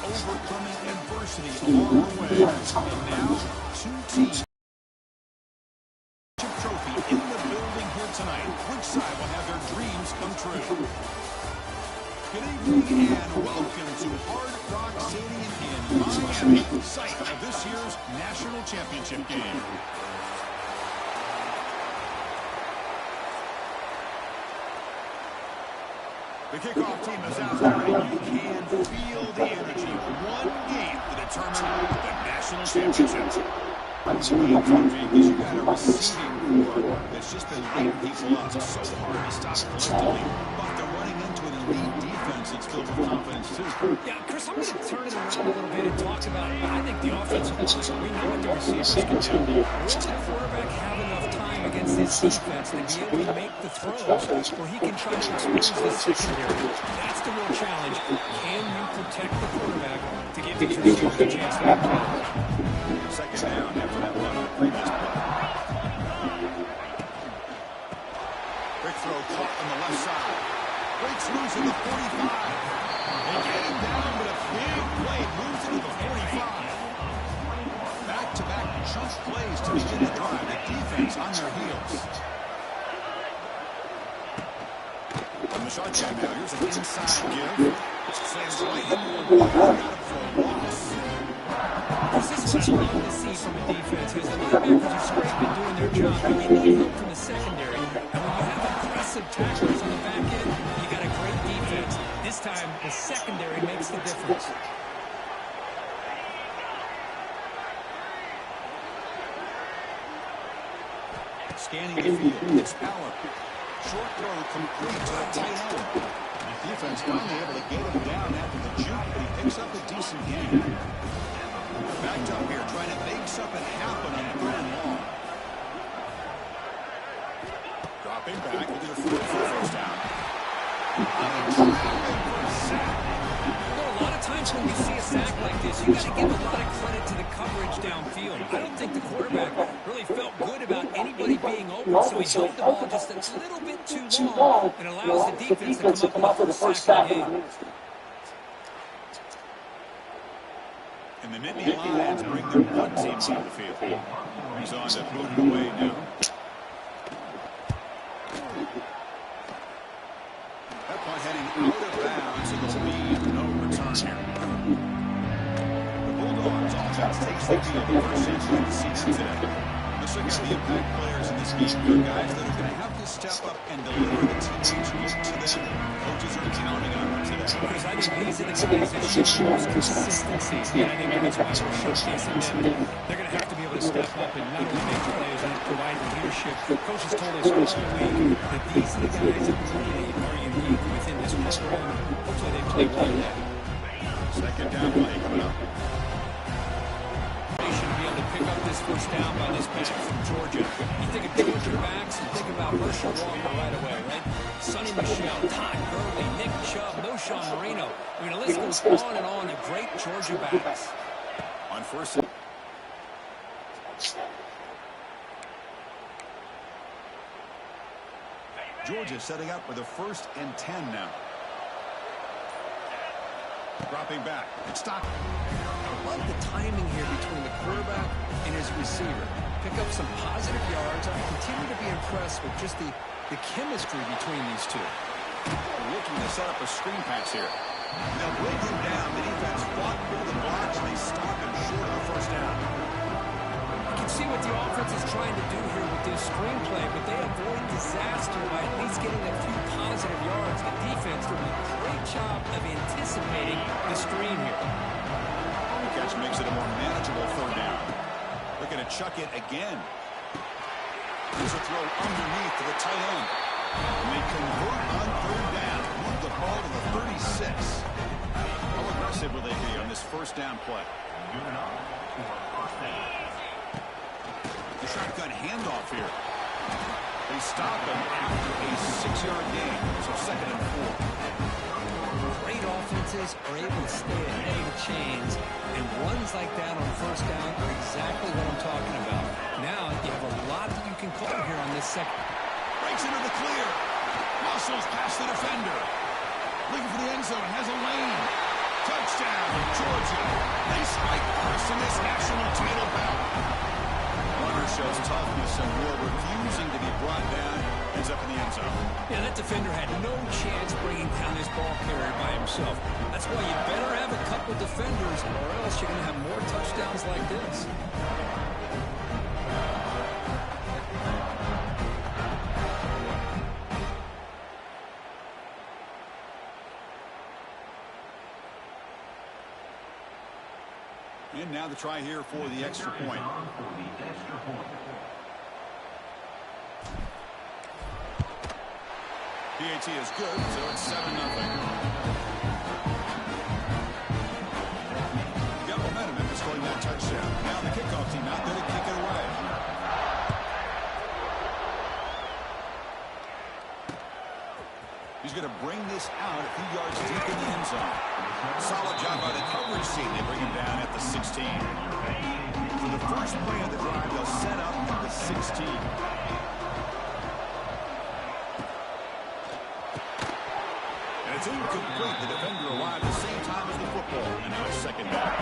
overcoming adversity along the way. And now, two teams. Trophy in the building here tonight. Which side will have their dreams come true? Good evening and welcome to Hard Rock Stadium in Miami, site of this year's National Championship game. The kickoff team is out there, and you can feel the energy. One game to determine the National Championship. Because you got a receiving core that's just been lighting people up so hard to stop collectively, but they're running into an elite defense that's filled with confidence too. Yeah, Chris, I'm going to turn it around a little bit and talk about, I think, the offensive line. We know what the receivers can do. Will the quarterback have enough time against this defense to be able to make the throws where he can try to expose the secondary? That's the real challenge. Can you protect the quarterback to give these receivers a chance to make plays? Second down after that run on the previous play. Quick throw caught on the left side. Breaks loose at the 45. They get him down, but a big play moves into the 45. Back-to-back chunk plays to begin the drive. The defense on their heels. On the shotgun now, here's an inside give. Slams right into the ball. Got him for a loss. This is what I love to see from a defense, because the linebackers are straight been doing their job, but you need help from the secondary. And when you have aggressive tacklers on the back end, you got a great defense. This time, the secondary makes the difference. Scanning the field, it's Power. Short throw complete to the tight end. The defense finally able to get him down after the juke, but he picks up a decent gain. Backed up here, trying to make something happen on the third and long. Dropping back into the field for the first down. A lot of times when you see a sack like this, you got to give a lot of credit to the coverage downfield. I don't think the quarterback really felt good about anybody being open, so he held the ball just a little bit too long and allows the defense to come up with the first sack of the game. And the Nittany Lions bring their one team onto the field. He's on to put it away now. That punt heading out of bounds, and there'll be no return here. The Bulldogs offense takes the field the first chance we can see them today. Let's look at the impact players in this game. They're guys that are going to have to step up and deliver the teammates look to them. Coaches are counting on them today. Because I think these are the guys that show consistency. And I think that's why we're showcasing them. They're going to have to be able to step up and not only make plays and provide the leadership. Coaches told us all week that these are the guys that really are unique within this program. Hopefully they play well today. Second down play coming up. They should be able to pick up this first down by this back from Georgia. You think of Georgia backs, you think about Herschel Walker right away, right? Sonny Michel, Todd Gurley, Nick Chubb, no Sean Marino. I mean, the list goes on and on of great Georgia backs. On first. Georgia setting up with a 1st and 10 now. Dropping back. It's stopped. I love the timing here between the quarterback and his receiver. Pick up some positive yards. I continue to be impressed with just the chemistry between these two. Looking to set up a screen pass here. They'll break him down. The defense fought for the blocks, and they stop him short of the first down. You can see what the offense is trying to do here with this screenplay, but they avoid disaster by at least getting a few positive yards. The defense doing a great job of anticipating the screen here. The catch makes it a more manageable third down. Looking to chuck it again. There's a throw underneath to the tight end. And they convert on third down. Move the ball to the 36. How aggressive will they be on this first down play? The shotgun handoff here. They stop him after a 6-yard gain. So 2nd and 4. Great offenses are able to stay ahead of the chains, and runs like that on first down are exactly what I'm talking about. Now you have a lot that you can call here on this second. Breaks into the clear. Muscles past the defender. Looking for the end zone. Has a lane. Touchdown, Georgia. They strike first in this national title bout. Runner shows toughness and will, refusing to be brought down. Ends up in the end zone. Yeah, that defender had no chance bringing down this ball carrier by himself. That's why you better have a couple defenders, or else you're going to have more touchdowns like this. And now the try here for the extra point. PAT is good, so it's 7-0. Got momentum after scoring that touchdown. Now the kickoff team out there to kick it away. He's going to bring this out a few yards deep in the end zone. Solid job by the coverage team. They bring him down at the 16. For the first play of the drive, they'll set up at the 16. And it's incomplete. The defender arrived at the same time as the football. And now it's second down.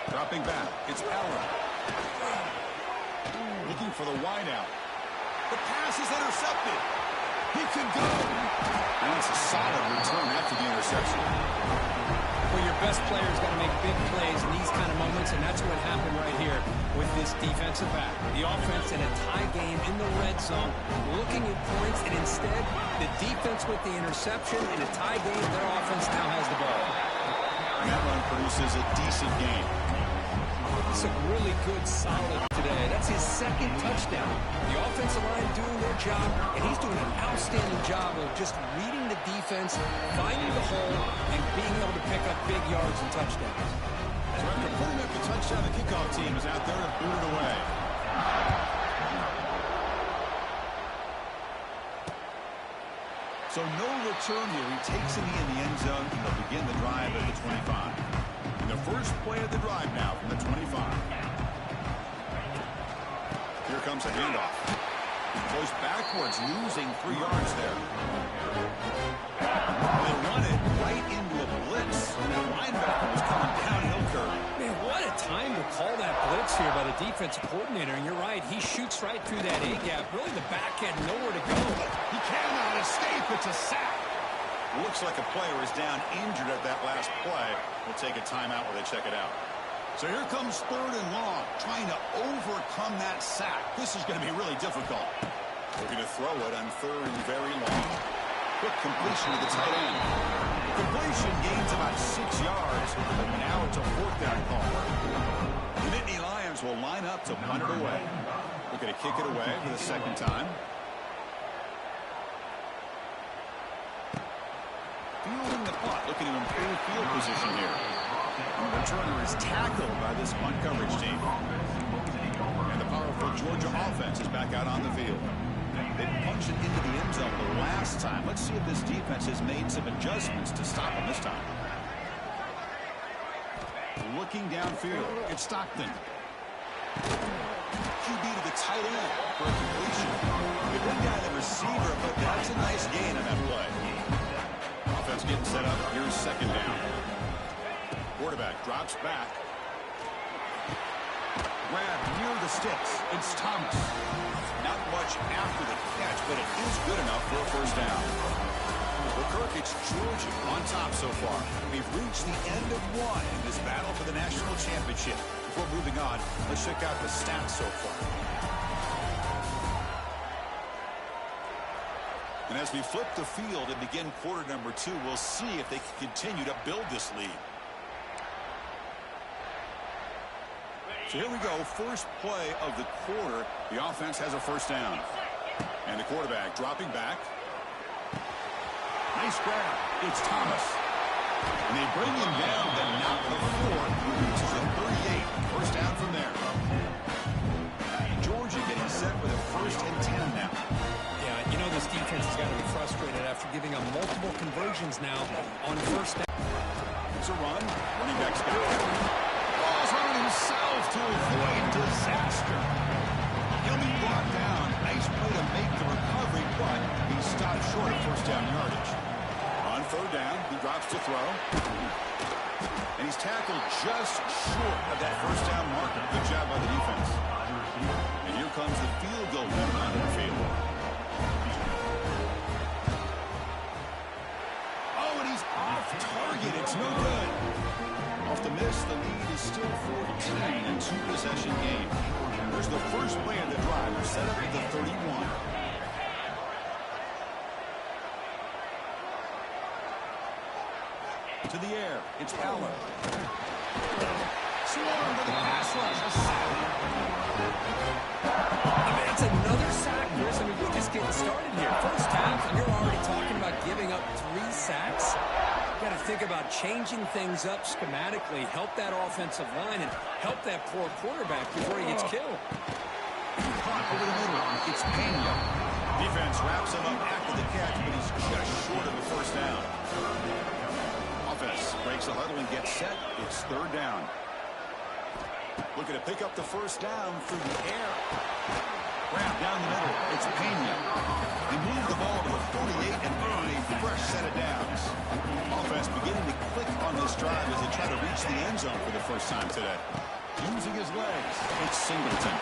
Dropping back. It's Allen. Looking for the wideout. The pass is intercepted. He can go. And it's a solid return after the interception. Well, your best player's got to make big plays in these kind of moments, and that's what happened right here with this defensive back. The offense in a tie game in the red zone, looking at points, and instead, the defense with the interception in a tie game, their offense now has the ball. And that run produces a decent game. It's a really good, solid today. That's his second touchdown. The offensive line doing their job, and he's doing an outstanding job of just reading the defense, finding the hole, and being able to pick up big yards and touchdowns. So after putting up the touchdown, the kickoff team is out there to boot it away. So no return here. He takes it in the end zone, and they'll begin the drive at the 25. The first play of the drive now from the 25. Here comes a handoff. Goes backwards, losing 3 yards there. They run it right into a blitz. And that linebacker was coming downhill curve. Man, what a time to call that blitz here by the defensive coordinator. And you're right, he shoots right through that A-gap. Really, the back had nowhere to go. He cannot escape. It's a sack. Looks like a player is down injured at that last play. We'll take a timeout while they check it out. So here comes 3rd and long, trying to overcome that sack. This is going to be really difficult. We're going to throw it on 3rd and very long. Quick completion to the tight end. Completion gains about 6 yards, but now it's a 4th down call. The Nittany Lions will line up to punt it away. We're going to kick it away for the second time. Fielding the punt, looking to improve field position here. And the returner is tackled by this punt coverage team. And the powerful Georgia offense is back out on the field. They punched it into the end zone the last time. Let's see if this defense has made some adjustments to stop them this time. Looking downfield, it's Stockton. QB to the tight end for a completion. They bring down the receiver, but that's a nice gain on that play. Offense getting set up. Here's second down. Quarterback drops back. Grab near the sticks. It's Thomas. Not much after the catch, but it is good enough for a first down. Well, Kirk, it's Georgia on top so far. We've reached the end of one in this battle for the national championship. Before moving on, let's check out the stats so far. And as we flip the field and begin quarter number 2, we'll see if they can continue to build this lead. So here we go, first play of the quarter. The offense has a first down. And the quarterback dropping back. Nice grab. It's Thomas. And they bring him down, but not before he reaches the 38. First down from there. Georgia getting set with a 1st and 10 now. Yeah, you know this defense has got to be frustrated after giving up multiple conversions now on first down. It's a run. Running back's got it. Falls on himself to avoid disaster. He'll be brought down. Nice play to make throw. And he's tackled just short of that first down marker. Good job by the defense. And here comes the field goal line onto the field. Oh, and he's off target. It's no good. Off the miss, the lead is still 14 in two-possession game. There's the first play of the drive. We're set up at the 31. To the air, it's Fowler. Swarm with the pass rush. A sack. I mean, it's another sack, Chris. I mean, we're just getting started here. First half, and you're already talking about giving up 3 sacks. Got to think about changing things up schematically, help that offensive line, and help that poor quarterback before he gets killed. Caught over the middle. It's Pena. Defense wraps him up after the catch, but he's just short of the first down. Offense breaks the huddle and gets set. It's third down. Looking to pick up the first down through the air. Grab down the middle. It's Pena. They move the ball to the 48 and earn a fresh set of downs. Offense beginning to click on this drive as they try to reach the end zone for the first time today. Using his legs. It's Singleton.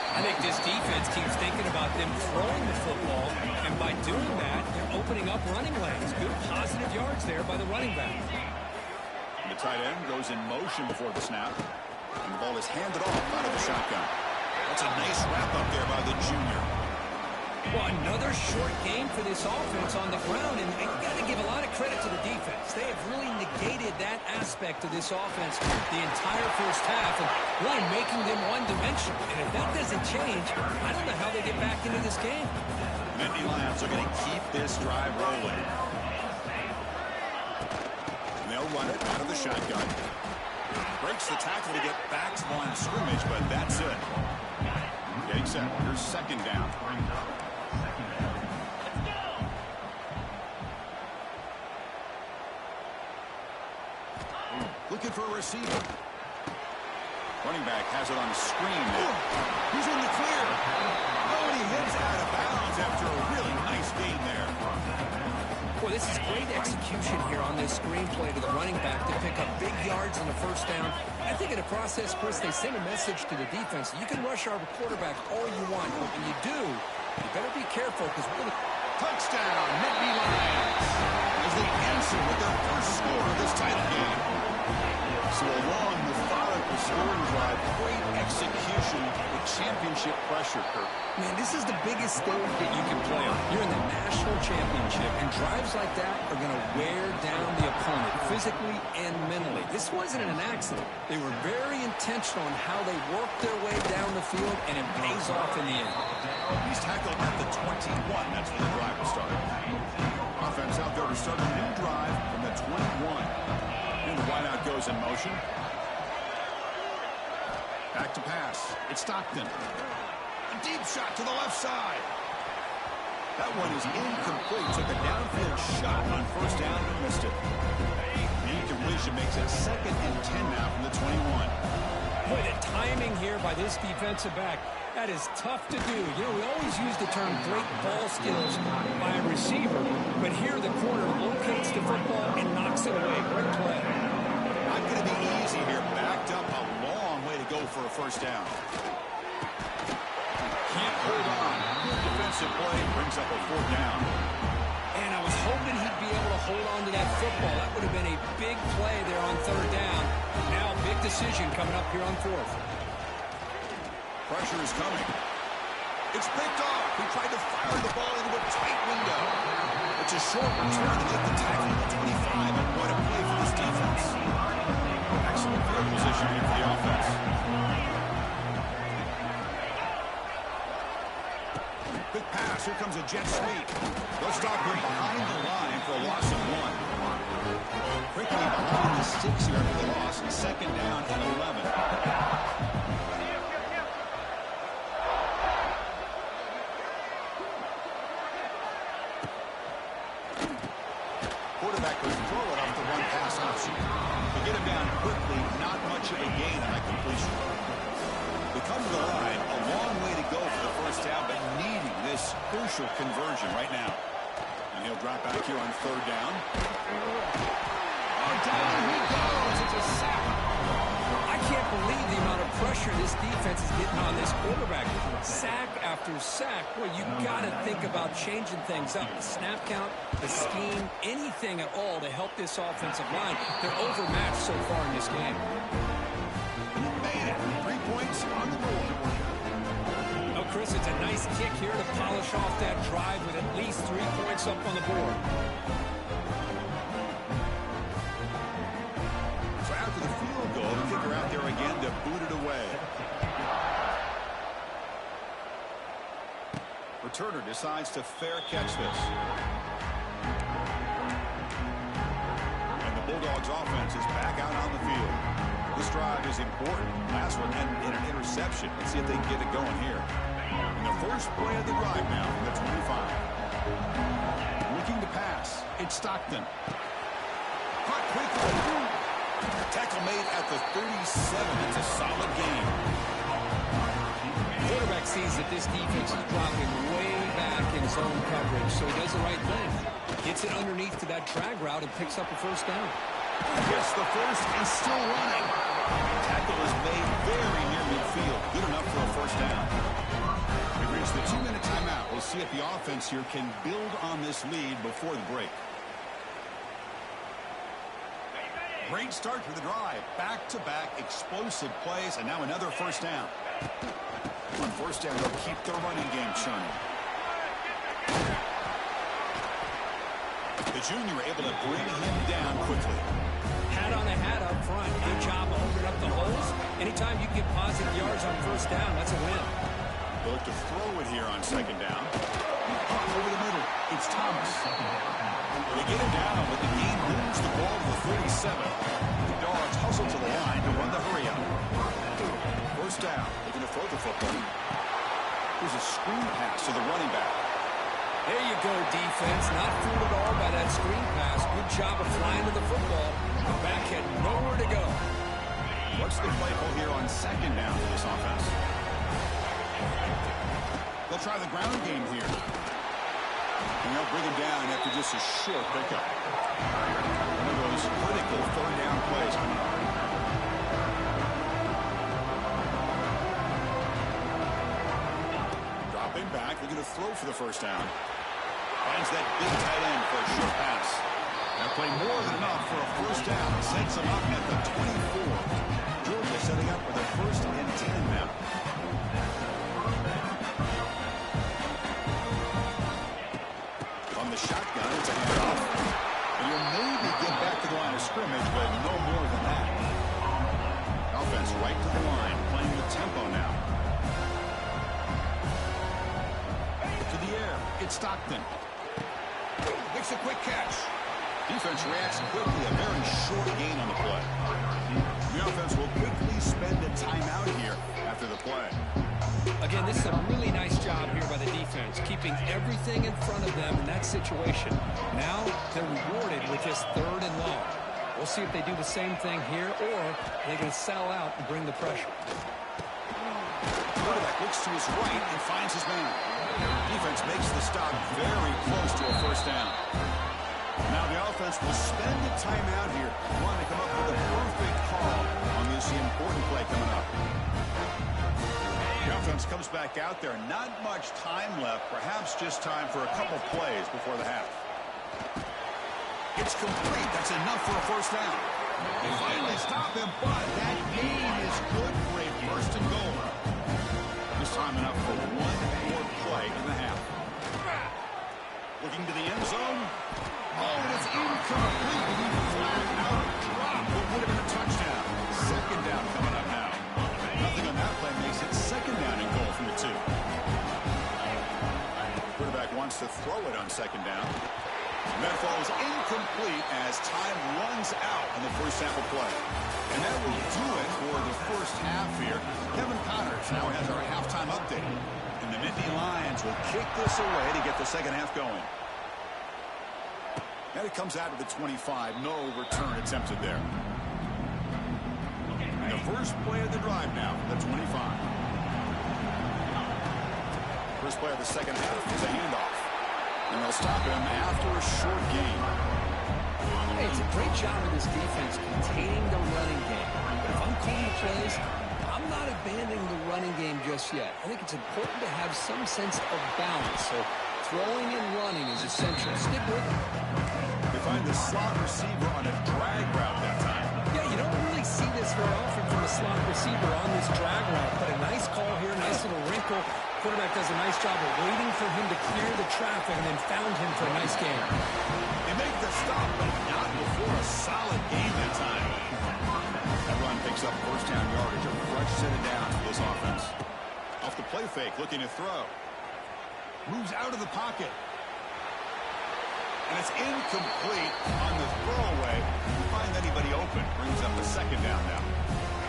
I think this defense keeps thinking about them throwing the football, and by doing that, they're opening up running lanes. Good positive yards there by the running back. The tight end goes in motion before the snap, and the ball is handed off out of the shotgun. That's a nice wrap-up there by the junior. Well, another short game for this offense on the ground, and you got to give a lot of credit to the defense. They have really negated that aspect of this offense the entire first half, and really making them one-dimensional. And if that doesn't change, I don't know how they get back into this game. Nittany Lions are going to keep this drive rolling. And they'll run it out of the shotgun. Breaks the tackle to get back to the line of scrimmage, but that's it. Getting set. Here's second down. Looking for a receiver. Running back has it on the screen. He's in the clear. Oh, and he heads out of bounds after a really nice gain there. Boy, this is great execution here on this screenplay to the running back to pick up big yards on the first down. I think in the process, Chris, they send a message to the defense. You can rush our quarterback all you want, but when you do, you better be careful because we're going to... Touchdown, Nittany Lions, as they answer with their first score of this title game. So a long, methodical scoring drive, great execution with championship pressure, Kirk. Man, this is the biggest stage that you can play on. You're in the national championship, and drives like that are going to wear down the opponent physically and mentally. This wasn't an accident. They were very intentional in how they worked their way down the field, and it pays off in the end. He's tackled at the 21. That's where the drive will start. Offense out there to start a new drive from the 21. And the wideout goes in motion. Back to pass. It's Stockton. A deep shot to the left side. That one is incomplete. Took a downfield shot on first down and missed it. The incompletion makes it 2nd and 10 now from the 21. Boy, the timing here by this defensive back, that is tough to do. You know, we always use the term great ball skills by a receiver, but here the corner locates the football and knocks it away. Great play. Not going to be easy here. Backed up a long way to go for a first down. Can't hold on. Good defensive play brings up a 4th down. And I was hoping he'd be able to hold on to that football. That would have been a big play there on 3rd down. Now a big decision coming up here on 4th. Pressure is coming. It's picked off. He tried to fire the ball into a tight window. It's a short return to get the tackle at the 25, and what a play for this defense. Excellent field position here for the offense. Big pass. Here comes a jet sweep. They'll stop him behind the line for a loss of 1. Quickly behind the 6 here for the loss. 2nd down and 11. Quarterback would throw it off the run-pass option. To get him down quickly, not much of a gain on that completion. They come to the line, a long way to go for the first down, but needing this crucial conversion right now. And he'll drop back here on 3rd down. Oh, down he goes. It's a sack. I can't believe the amount of pressure this defense is getting on this quarterback. Sack after sack. Well, you got to think about changing things up. The snap count, the scheme, anything at all to help this offensive line. They're overmatched so far in this game. He made it. 3 points on the board. Oh, Chris, it's a nice kick here to polish off that drive with at least 3 points up on the board. So after the field goal, the kicker out there again to boot it away. Returner decides to fair catch this. And the Bulldogs offense is back out on the field. This drive is important. Last one ended in an interception. Let's see if they can get it going here. And the first play of the drive now from the 25. Looking to pass. It's Stockton. Caught quickly. Tackle made at the 37. It's a solid game. Quarterback sees that this defense is dropping way back in zone coverage, so he does the right thing. Gets it underneath to that drag route and picks up a first down. Gets the first and still running. Tackle is made very near midfield. Good enough for a first down. We've reached the 2-minute timeout. We'll see if the offense here can build on this lead before the break. Great start to the drive. Back-to-back explosive plays, and now another first down. On first down, they'll keep their running game churning. The junior able to bring him down quickly. Hat on a hat up front. Good job of opening up the holes. Anytime you get positive yards on first down, that's a win. They'll look to throw it here on second down. Up over the middle. It's Thomas. They get him down, but the game moves the ball to the 37. The Dogs hustle to the line to run the hurry up. First down. Looking to throw the football. Here's a screen pass to the running back. There you go, defense. Not fooled at all by that screen pass. Good job of flying to the football. The back had nowhere to go. What's the play call here on second down for this offense? They'll try the ground game here. And they'll bring him down after just a short pickup. One of those critical third down plays coming up. Dropping back, looking to throw for the first down. Finds that big tight end for a short pass. That play more than enough for a first down. Sets him up at the 24. Georgia setting up for their first and 10 now. On the shotgun, it's a handoff. And you'll maybe get back to the line of scrimmage, but no more than that. Offense right to the line, playing with tempo now. To the air, it's Stockton. Makes a quick catch. Defense reacts quickly, a very short gain on the play. The offense will quickly spend a timeout here after the play. Again, this is a really nice job here by the defense, keeping everything in front of them in that situation. Now they're rewarded with just third and long. We'll see if they do the same thing here, or they're going to settle out and bring the pressure. Quarterback looks to his right and finds his man. Defense makes the stop very close to a first down. Now the offense will spend a timeout here, wanting to come up with a perfect call on this important play coming up. The offense comes back out there. Not much time left. Perhaps just time for a couple plays before the half. It's complete. That's enough for a first down. They finally stop him, but that gain is good for a first and goal. This time enough for one more play in the half. Looking to the end zone. Oh, and it's incomplete. Flat out drop. What would have been a touchdown. Second down coming up now. Nothing on that play makes it second down and goal from the 2. Quarterback wants to throw it on second down. And that falls incomplete as time runs out in the first half of play. And that will do it for the first half here. Kevin Connors now has our halftime update. And the Nittany Lions will kick this away to get the second half going. And it comes out of the 25. No return attempted there. And the first play of the drive now, the 25. First play of the second half is a handoff. And they'll stop him after a short gain. Hey, it's a great job of this defense containing the running game. But if I'm calling the plays, I'm not abandoning the running game just yet. I think it's important to have some sense of balance. So throwing and running is essential. Stick with it. They find the slot receiver on a drag route that time. Yeah, you don't really see this very often from a slot receiver on this drag route. But a nice call here, nice little wrinkle. Quarterback does a nice job of waiting for him to clear the traffic and then found him for a nice game. They make the stop, but not before a solid game that time. That run picks up first down yardage, a fresh set of downs for this offense. Off the play fake, looking to throw. Moves out of the pocket. And it's incomplete on the throwaway. Can't find anybody open. Brings up a second down now.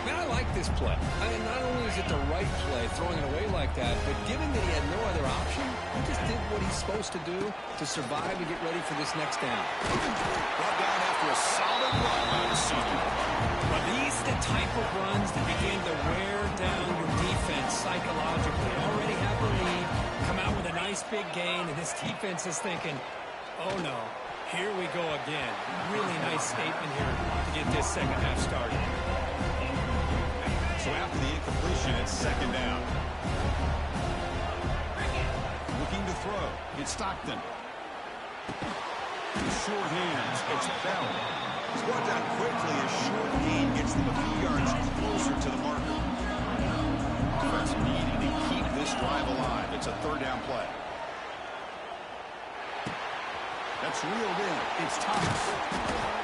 Man, I like this play. Not only is it the right play, throwing it away like that, but given that he had no other option, he just did what he's supposed to do to survive and get ready for this next down. Brought down after a solid run by the senior. But these are the type of runs that begin to wear down your defense psychologically. Already have the lead, come out with a nice big gain, and this defense is thinking, oh no, here we go again. Really nice statement here to get this second half started. So after the incompletion, it's second down. Looking to throw. It's Stockton. Short hands. It's Bell. Squads out quickly as short gain gets them a few yards closer to the marker. Offense needing to keep this drive alive. It's a third down play. That's reeled in. It's Thomas.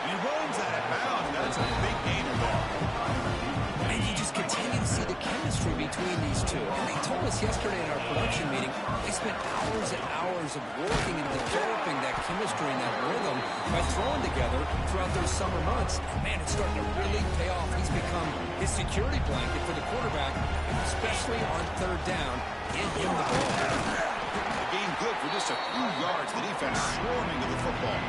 And he runs that at bounds. That's a big gainer there. And you just continue to see the chemistry between these two. And they told us yesterday in our production meeting, they spent hours and hours of working and developing that chemistry and that rhythm by throwing together throughout those summer months. And man, it's starting to really pay off. He's become his security blanket for the quarterback, especially on third down. Get him the ball. The game good for just a few yards. The defense swarming to the football.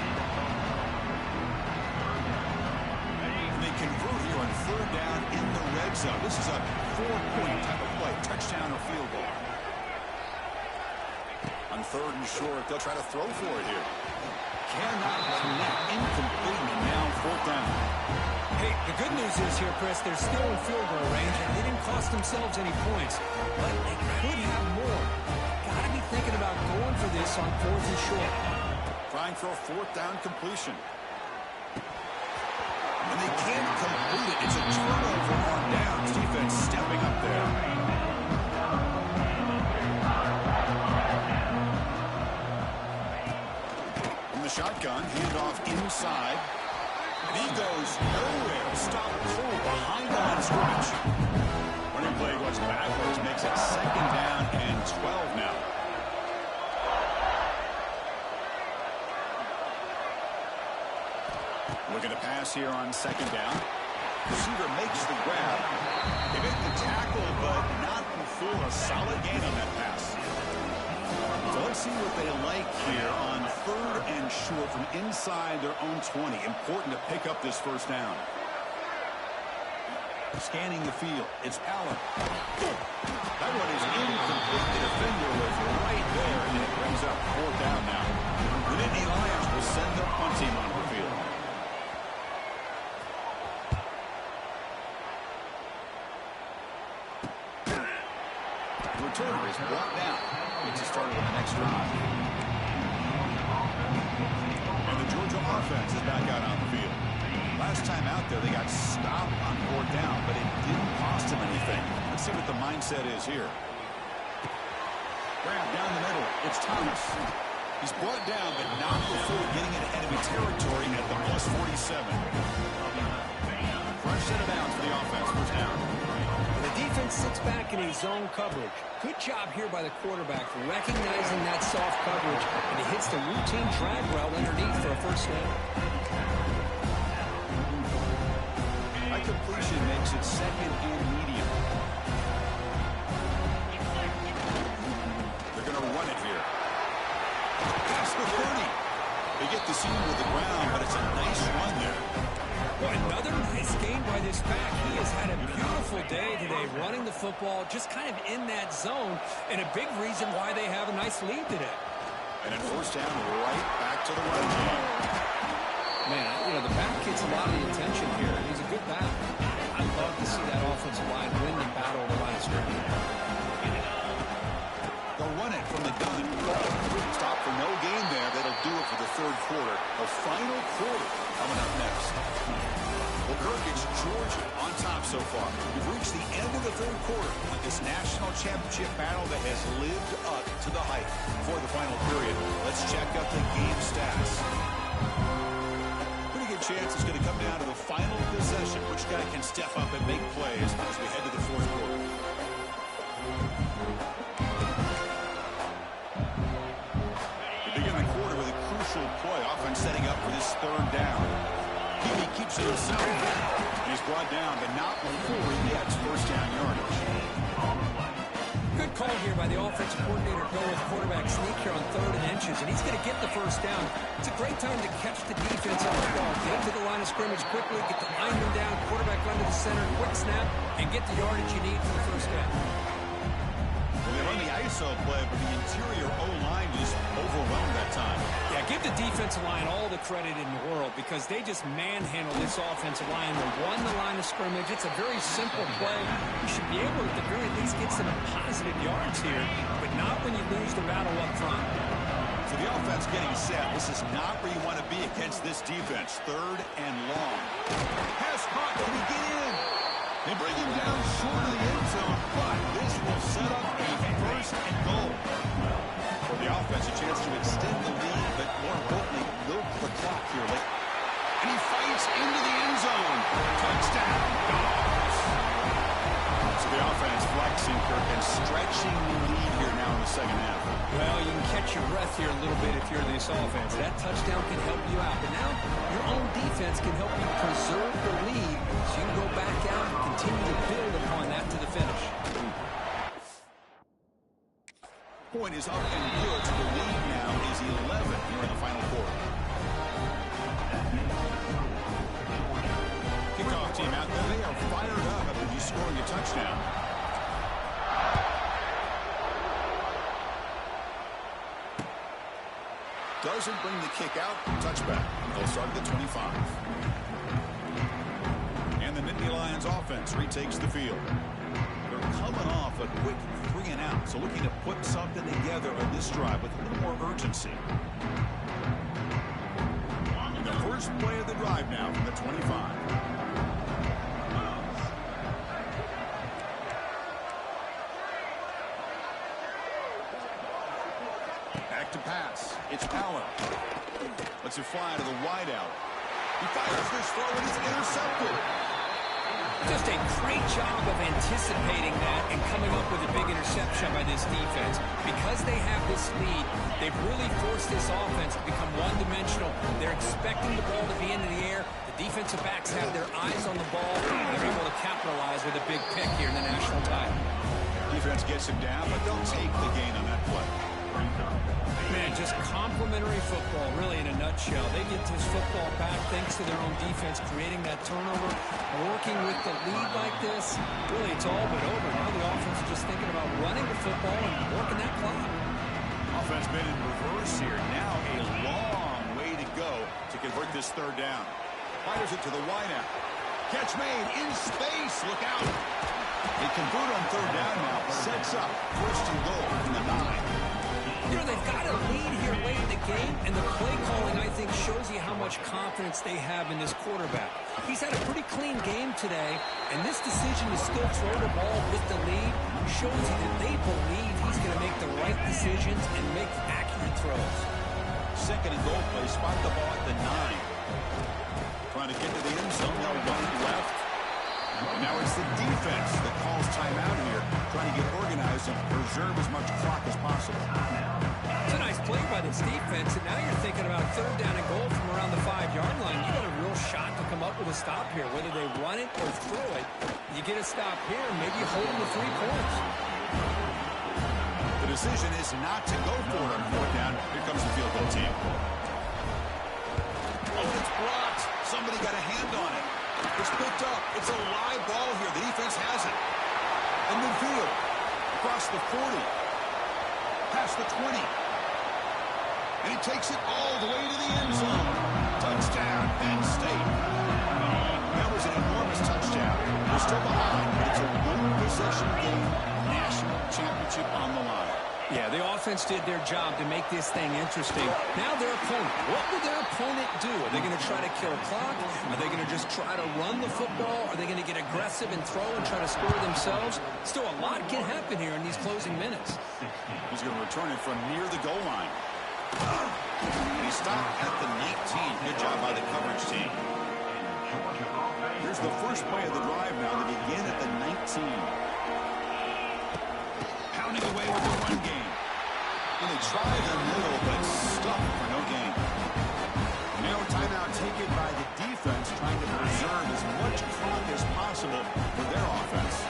Convert here on third down in the red zone. This is a 4-point type of play, touchdown or field goal. On third and short, they'll try to throw for it here. Cannot connect, incomplete, and now fourth down. Hey, the good news is here, Chris, they're still in field goal range, and they didn't cost themselves any points, but they could have more. Got to be thinking about going for this on fourth and short. Trying for a fourth down completion. And they can't complete it. It's a turnover on downs. Defense stepping up there. From the shotgun, handoff inside. And he goes nowhere. Stop cold behind the line of scrimmage. Running play goes backwards, makes it second down and 12 now. Looking to pass here on second down. Receiver makes the grab. They make the tackle, but not before a solid gain on that pass. So let's see what they like here on third and short from inside their own 20. Important to pick up this first down. Scanning the field. It's Allen. That one is incomplete. The defender was right there, and it brings up fourth down now. The Nittany Lions will send their punt team on the field. Returner is brought down. Gets us started on the next drive. And the Georgia offense is back out on the field. Last time out there, they got stopped on fourth down, but it didn't cost them anything. Let's see what the mindset is here. Grab down the middle. It's Thomas. He's brought down, but not before getting into enemy territory at the plus 47. Fresh set of downs for the offense. First down. The defense sits back in a zone coverage. Good job here by the quarterback recognizing that soft coverage, and he hits the routine drag route underneath for a first down. High completion makes it second and medium. They're going to run it here. Pass to 30. They get the seam with the ground, but it's a nice run there. Well, another nice game by this back. He has had a beautiful day today running the football, just kind of in that zone, and a big reason why they have a nice lead today. And at first down, right back to the run game. Man, the back gets a lot of the attention here. He's a good back. I'd love to see that offensive line win the battle on the line of scrimmage. They'll run it from the gun. Stop for no gain there. That'll do it for the third quarter. The final quarter coming up next. Well, Kirk, it's Georgia on top so far. We've reached the end of the third quarter of this national championship battle that has lived up to the hype for the final period. Let's check out the game stats. Pretty good chance it's going to come down to the final possession. Which guy can step up and make plays as we head to the fourth quarter. We begin the quarter with a crucial play. Offense setting up for this third down. He keeps it himself, and he's brought down, but not before he gets first down yardage. Good call here by the offensive coordinator. Go with quarterback sneak here on 3rd and inches, and he's going to get the first down. It's a great time to catch the defense on the ball. Get to the line of scrimmage quickly, get the lineman down, quarterback under the center, quick snap, and get the yardage you need for the first down. Well, they run the ISO play, but the interior O-line just overwhelmed that time. Yeah, give the defensive line all the credit in the world because they just manhandle this offensive line. They won the line of scrimmage. It's a very simple play. You should be able to, at the very least, get some positive yards here, but not when you lose the battle up front. So the offense getting set. This is not where you want to be against this defense. 3rd and long. Pass caught. Can he get in? They bring him down short of the end zone, but this will set up a first and goal. For the offense, a chance to extend the lead, but more importantly, milk the clock here late. And he fights into the end zone. Touchdown, Dogs. So the offense flexing, Kirk, and stretching the lead here now in the second half. Well, you can catch your breath here a little bit if you're this offense. That touchdown can help you out. But now your own defense can help you preserve the lead so you can go back out and continue to build upon that to the finish. Point is up and good. The lead now is 11 here in the final quarter. Kickoff team out there. They are fired up after just scoring a touchdown. Doesn't bring the kick out. Touchback. They'll start at the 25. And the Nittany Lions offense retakes the field. They're coming off a quick 3-and-out, so looking to put something together on this drive with a little more urgency. And the first play of the drive now from the 25. Back to pass. It's Power. Lets it fly to the wideout. He fires this throw and it's intercepted. Just a great job of anticipating that and coming up with a big interception by this defense. Because they have this lead, they've really forced this offense to become one-dimensional. They're expecting the ball to be into the air. The defensive backs have their eyes on the ball. They're able to capitalize with a big pick here in the national title. Defense gets him down, but they'll take the gain on that play. Man, just complimentary football, really, in a nutshell. They get this football back thanks to their own defense, creating that turnover, working with the lead like this. Really, it's all but over. Now the offense is just thinking about running the football and working that clock. Offense been in reverse here. Now a long way to go to convert this third down. Fires it to the wideout. Catch made in space. Look out. They convert on third down now. Sets up first and goal from the 9. They've got a lead here late in the game, and the play calling, I think, shows you how much confidence they have in this quarterback. He's had a pretty clean game today, and this decision to still throw the ball with the lead shows you that they believe he's going to make the right decisions and make accurate throws. Second and goal play, spot the ball at the 9. Trying to get to the end zone, they'll run it left. And now it's the defense that calls timeout here, trying to get organized and preserve as much clock as possible. It's a nice play by this defense, and now you're thinking about third down and goal from around the 5-yard line. You got a real shot to come up with a stop here, whether they run it or throw it. You get a stop here, and maybe hold them to 3 points. The decision is not to go for it on fourth down. Here comes the field goal team. Oh, it's blocked. Somebody got a hand on it. It's picked up. It's a live ball here. The defense has it. In midfield. Across the 40. Past the 20. And he takes it all the way to the end zone. Touchdown, Penn State. That was an enormous touchdown. They're still behind. It's a one-possession game. National championship on the line. Yeah, the offense did their job to make this thing interesting. Now their opponent. What will their opponent do? Are they going to try to kill a clock? Are they going to just try to run the football? Are they going to get aggressive and throw and try to score themselves? Still, a lot can happen here in these closing minutes. He's going to return it from near the goal line. He stopped at the 19. Good job by the coverage team. Here's the first play of the drive now. They begin at the 19. Pounding away with the run game. And they try the middle, but stuffed for no gain. Now timeout taken by the defense, trying to preserve as much clock as possible for their offense.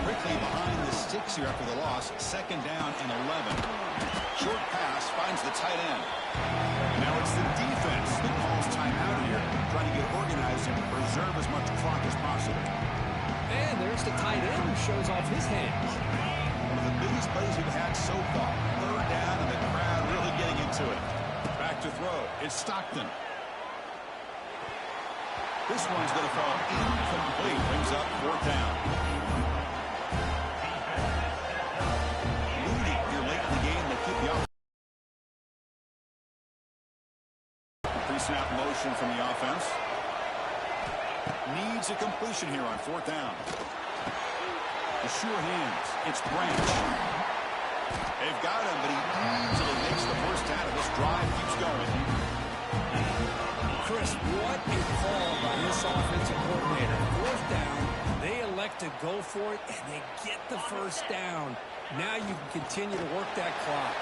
Quickly behind the sticks here after the loss. Second down and 11. Short pass finds the tight end. Now it's the defense that calls timeout here, trying to get organized and preserve as much clock as possible. And there's the tight end who shows off his hands. One of the biggest plays we've had so far. Third down and the crowd really getting into it. Back to throw. It's Stockton. This one's going to fall incomplete. Brings up fourth down. Moody here late in the game. They'll keep you up. Pre-snap motion from the offense. Needs a completion here on fourth down. The sure hands. It's Branch. They've got him, but he easily makes the first down, and this drive keeps going. Chris, what a call by this offensive coordinator. Fourth down, they elect to go for it, and they get the first down. Now you can continue to work that clock.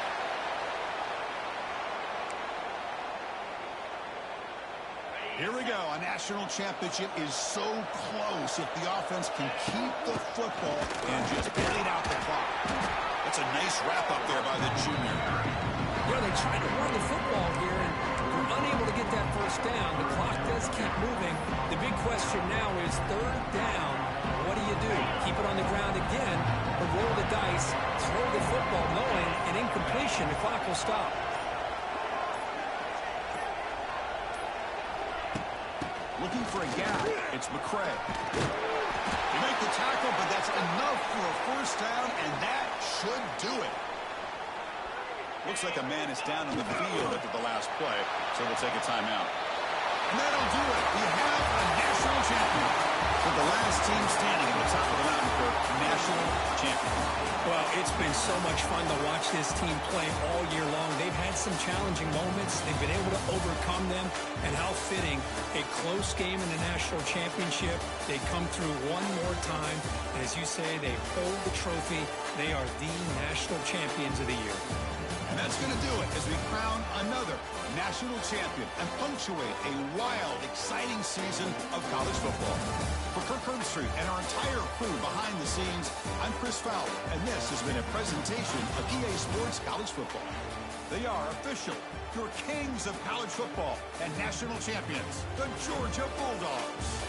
Here we go. A national championship is so close if the offense can keep the football and just bleed out the clock. That's a nice wrap-up there by the junior. Yeah, they tried to run the football here, and were unable to get that first down. The clock does keep moving. The big question now is third down. What do you do? Keep it on the ground again, or roll the dice, throw the football, knowing an incompletion, the clock will stop. Looking for a gap. It's McCray. They make the tackle, but that's enough for a first down, and that should do it. Looks like a man is down in the field after the last play, so we'll take a timeout. And that'll do it. We have a national champion. With the last team standing at the top of the mountain for national champion. Well, it's been so much fun to watch this team play all year long. They've had some challenging moments. They've been able to overcome them. And how fitting, a close game in the national championship. They come through one more time. And as you say, they hold the trophy. They are the national champions of the year. And that's going to do it as we crown another national champion and punctuate a wild, exciting season of college football. For Kirk Herbstreit and our entire crew behind the scenes, I'm Chris Fowler, and this has been a presentation of EA Sports College Football. They are official, your kings of college football and national champions, the Georgia Bulldogs.